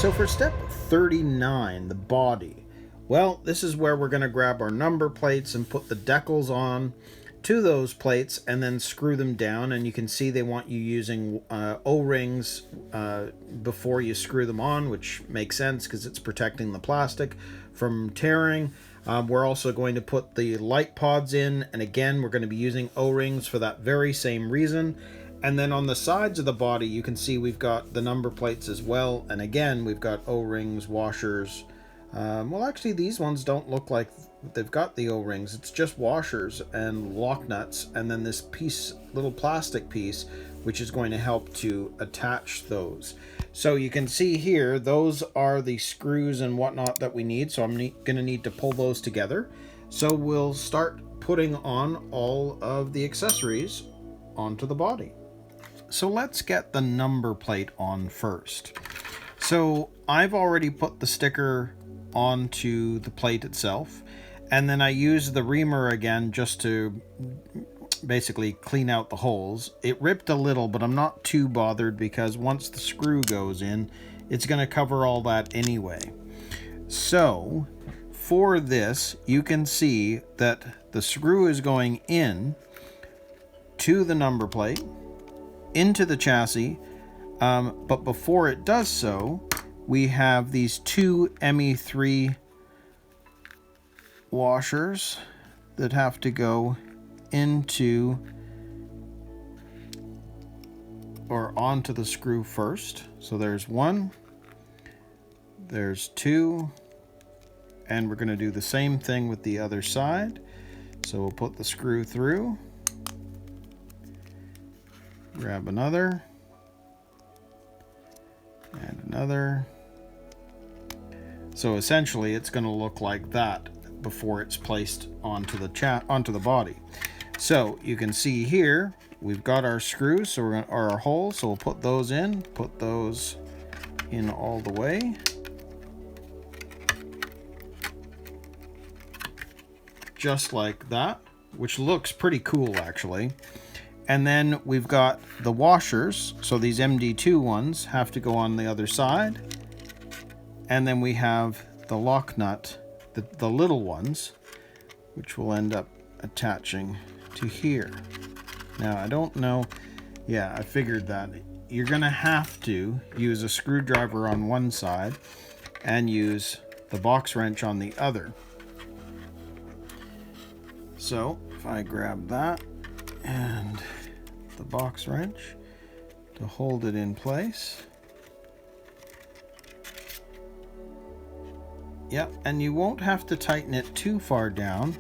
So for step 39, the body, well, this is where we're going to grab our number plates and put the decals on to those plates and then screw them down. And you can see they want you using O-rings before you screw them on, which makes sense because it's protecting the plastic from tearing. We're also going to put the light pods in, and again, we're going to be using O-rings for that very same reason. And then on the sides of the body, you can see we've got the number plates as well. And again, we've got O-rings, washers. Well, actually, these ones don't look like they've got the O-rings. It's just washers and lock nuts, and then this piece, little plastic piece, which is going to help to attach those. So you can see here, those are the screws and whatnot that we need. So I'm going to need to pull those together. So we'll start putting on all of the accessories onto the body. So let's get the number plate on first. So I've already put the sticker onto the plate itself, and then I use the reamer again just to basically clean out the holes. It ripped a little, but I'm not too bothered because once the screw goes in, it's going to cover all that anyway. So for this, you can see that the screw is going in to the number plate, into the chassis, but before it does so, we have these two ME3 washers that have to go into or onto the screw first. So there's one, there's two, and we're going to do the same thing with the other side. So we'll put the screw through, grab another, and another. So essentially it's going to look like that before it's placed onto the body. So you can see here we've got our screws, so we're going our holes, so we'll put those in all the way. Just like that, which looks pretty cool actually. And then we've got the washers, so these MD2 ones have to go on the other side. And then we have the lock nut, the little ones, which will end up attaching to here. Now, I don't know, yeah, I figured that. You're gonna have to use a screwdriver on one side and use the box wrench on the other. So, if I grab that and the box wrench to hold it in place. Yep, and you won't have to tighten it too far down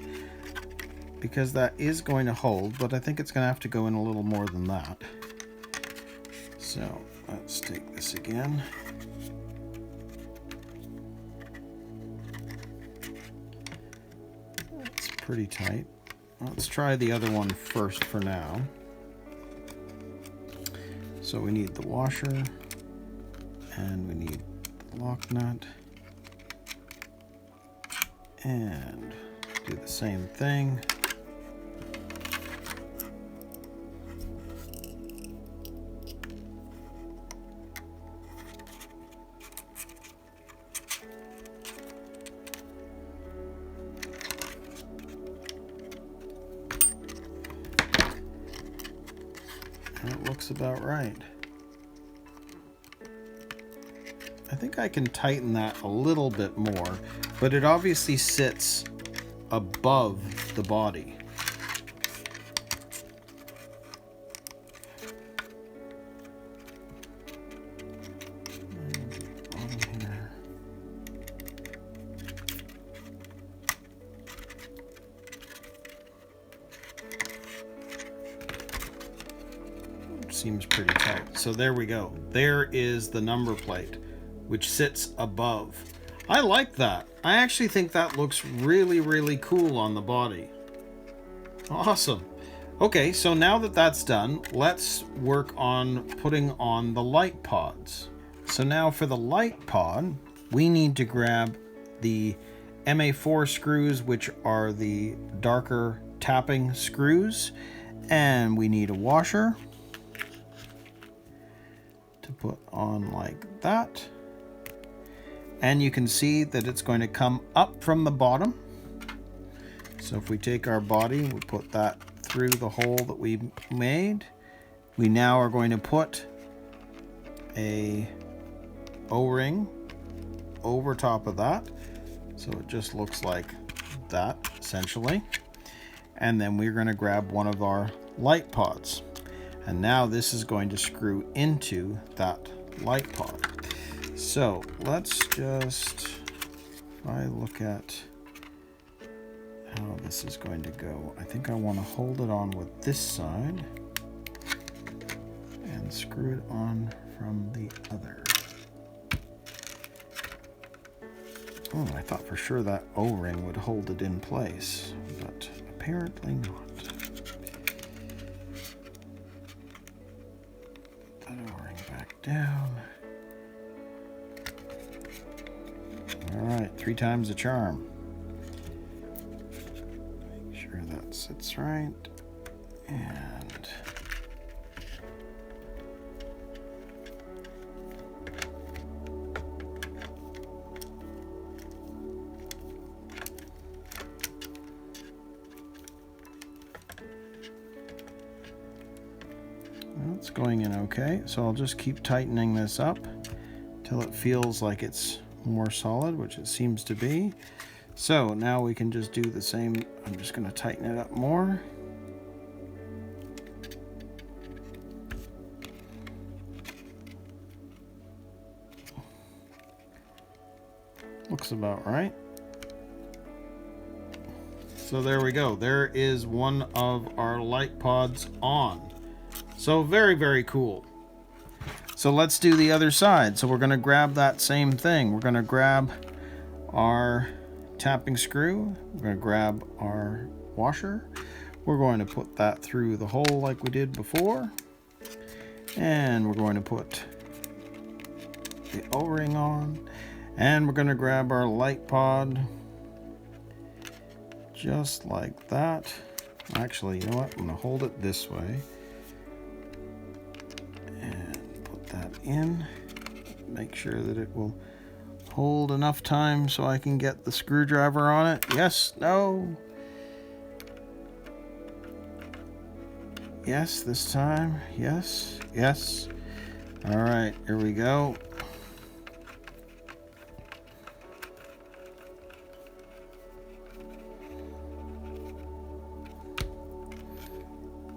because that is going to hold, but I think it's going to have to go in a little more than that. So let's take this again. It's pretty tight. Let's try the other one first for now. So we need the washer and we need the lock nut. And do the same thing. And it looks about right. I think I can tighten that a little bit more, but it obviously sits above the body. Seems pretty tight. So there we go. There is the number plate, which sits above. I like that. I actually think that looks really, really cool on the body. Awesome. Okay, so now that that's done, let's work on putting on the light pods. So now for the light pod, we need to grab the MA4 screws, which are the darker tapping screws, and we need a washer to put on like that. and you can see that it's going to come up from the bottom. So if we take our body, we put that through the hole that we made. We now are going to put a O-ring over top of that. So it just looks like that, essentially. And then we're going to grab one of our light pods. And now this is going to screw into that light pod. So let's just, if I look at how this is going to go, I think I want to hold it on with this side and screw it on from the other. Oh, I thought for sure that O-ring would hold it in place, but apparently not. That O-ring back down. All right, 3 times the charm. Make sure that sits right, and it's going in okay. So I'll just keep tightening this up till it feels like it's more solid, which it seems to be. So now we can just do the same. I'm just going to tighten it up more. Looks about right. So there we go. There is one of our light pods on. So very, very cool. So let's do the other side. So we're going to grab that same thing. We're going to grab our tapping screw. We're going to grab our washer. We're going to put that through the hole like we did before. And we're going to put the O-ring on. And we're going to grab our light pod. Just like that. Actually, you know what? I'm going to hold it this way. That in, make sure that it will hold enough time so I can get the screwdriver on it. Yes, no. Yes, this time. Yes, yes. All right, here we go.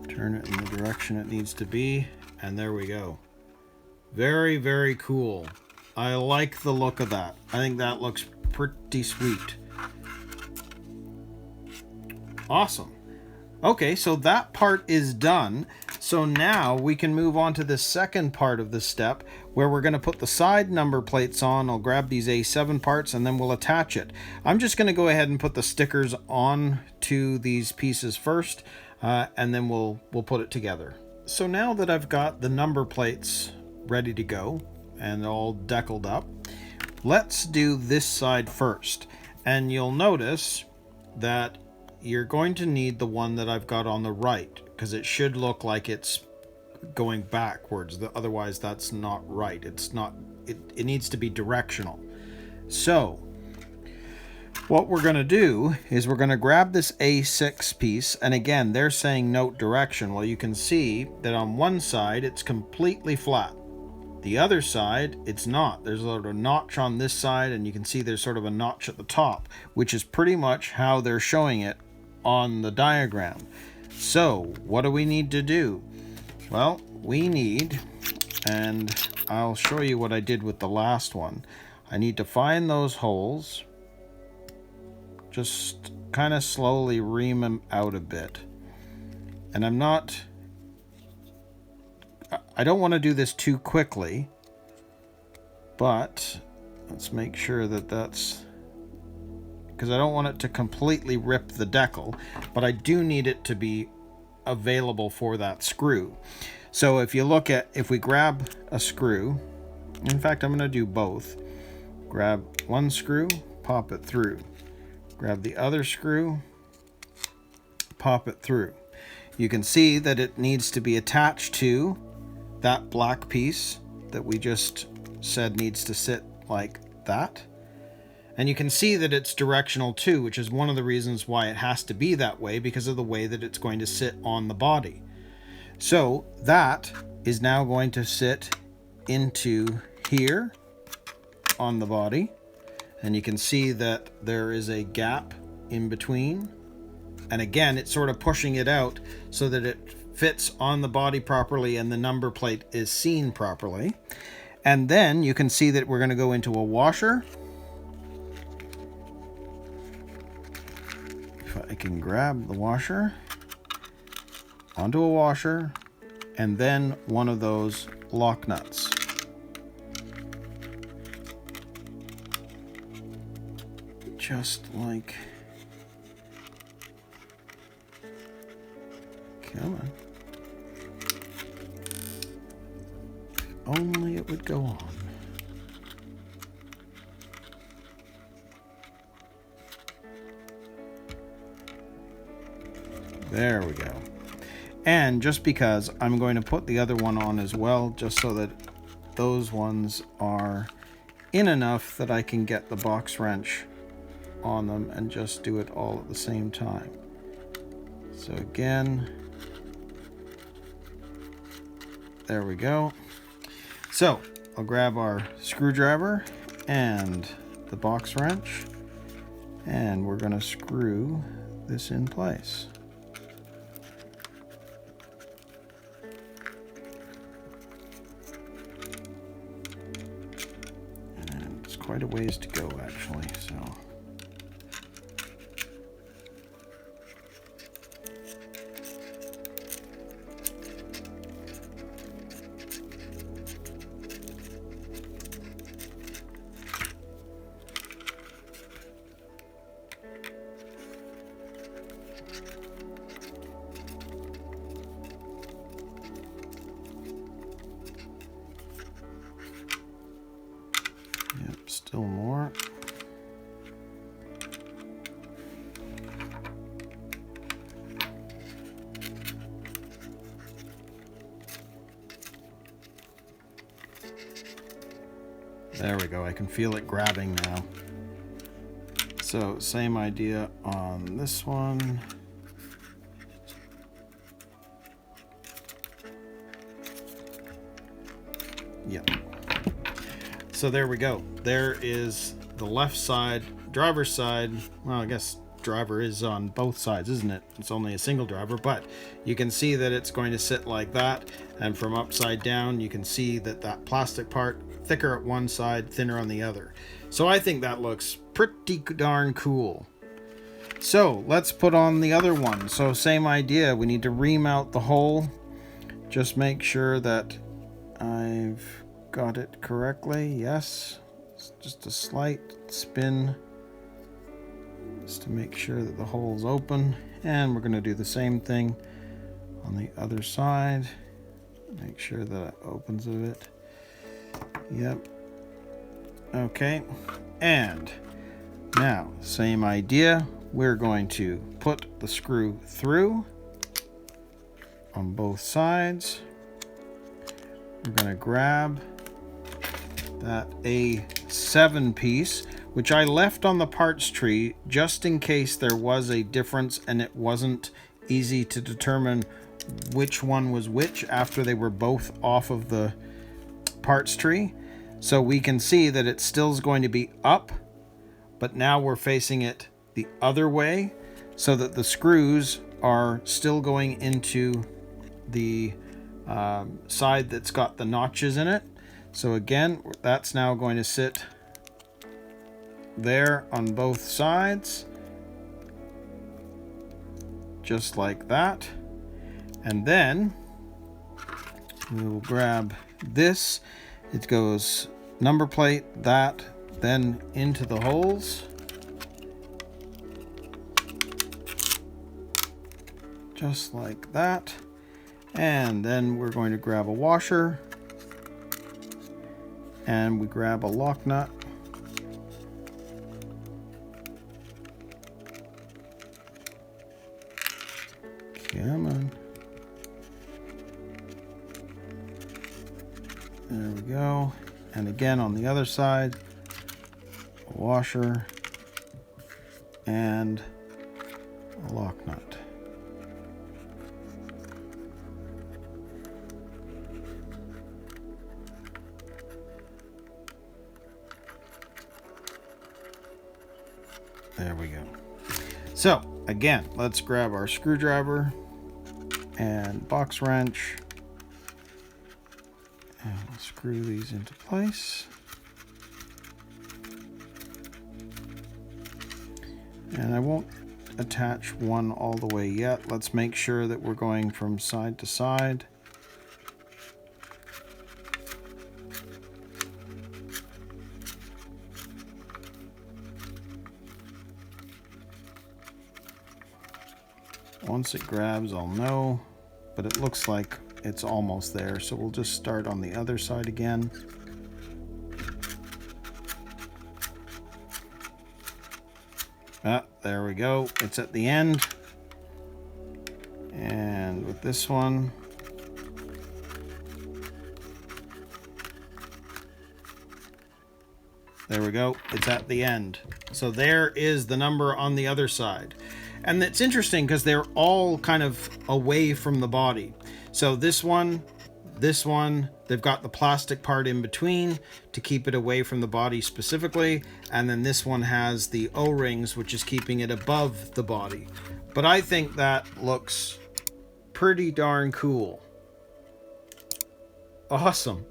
Turn it in the direction it needs to be, and there we go. Very, very cool. I like the look of that. I think that looks pretty sweet. Awesome. Okay, so that part is done. So now we can move on to the second part of the step where we're going to put the side number plates on. I'll grab these A7 parts and then we'll attach it. I'm just going to go ahead and put the stickers on to these pieces first, and then we'll put it together. So now that I've got the number plates ready to go and all decaled up, let's do this side first. And you'll notice that you're going to need the one that I've got on the right, because it should look like it's going backwards. Otherwise that's not right. It's not, it needs to be directional. So what we're going to do is we're going to grab this A6 piece, and again they're saying note direction. Well, you can see that on one side it's completely flat. The other side, it's not. There's a little notch on this side, and you can see there's sort of a notch at the top, which is pretty much how they're showing it on the diagram. So what do we need to do? Well, we need, and I'll show you what I did with the last one. I need to find those holes, just kind of slowly ream them out a bit. And I don't want to do this too quickly, but let's make sure that that's, because I don't want it to completely rip the decal, but I do need it to be available for that screw. So if you look at, if we grab a screw, in fact, I'm going to do both. Grab one screw, pop it through. Grab the other screw, pop it through. You can see that it needs to be attached to that black piece that we just said needs to sit like that. And you can see that it's directional too, which is one of the reasons why it has to be that way, because of the way that it's going to sit on the body. So that is now going to sit into here on the body. And you can see that there is a gap in between. And again, it's sort of pushing it out so that it fits on the body properly and the number plate is seen properly. And then you can see that we're going to go into a washer. If I can grab the washer, onto a washer, and then one of those lock nuts. Just like, come on. If only it would go on. There we go. And just because I'm going to put the other one on as well, just so that those ones are in enough that I can get the box wrench on them and just do it all at the same time. So again, there we go. So I'll grab our screwdriver and the box wrench, and we're going to screw this in place. And it's quite a ways to go actually, so. Yep, still more. There we go. I can feel it grabbing now. So same idea on this one. Yep. So there we go. There is the left side, driver's side. Well, I guess driver is on both sides, isn't it? It's only a single driver, but you can see that it's going to sit like that. And from upside down, you can see that that plastic part, thicker at one side, thinner on the other. So I think that looks pretty darn cool. So let's put on the other one. So same idea. We need to remount the hole. Just make sure that I've got it correctly. Yes, it's just a slight spin just to make sure that the hole's open, and we're going to do the same thing on the other side. Make sure that it opens a bit. Yep. Okay, and now same idea. We're going to put the screw through on both sides. We're going to grab that A7 piece, which I left on the parts tree just in case there was a difference and it wasn't easy to determine which one was which after they were both off of the parts tree. So we can see that it still is going to be up, but now we're facing it the other way so that the screws are still going into the side that's got the notches in it. So again, that's now going to sit there on both sides, just like that. And then we will grab this. It goes number plate, that, then into the holes. Just like that. And then we're going to grab a washer, and we grab a lock nut. Come on. There we go. And again on the other side, a washer and a lock nut. There we go. So again, let's grab our screwdriver and box wrench and screw these into place. And I won't attach one all the way yet. Let's make sure that we're going from side to side. Once it grabs, I'll know, but it looks like it's almost there. So we'll just start on the other side again. There we go. It's at the end. And with this one, there we go. It's at the end. So there is the number on the other side. And it's interesting because they're all kind of away from the body. So this one, they've got the plastic part in between to keep it away from the body specifically. And then this one has the O-rings, which is keeping it above the body. But I think that looks pretty darn cool. Awesome.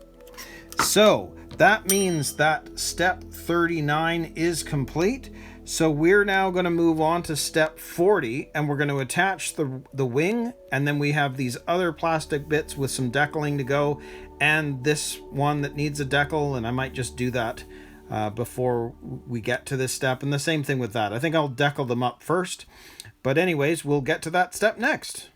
So that means that step 39 is complete. So we're now going to move on to step 40, and we're going to attach the wing, and then we have these other plastic bits with some decaling to go, and this one that needs a decal, and I might just do that before we get to this step. And the same thing with that. I think I'll decal them up first. But anyways, we'll get to that step next.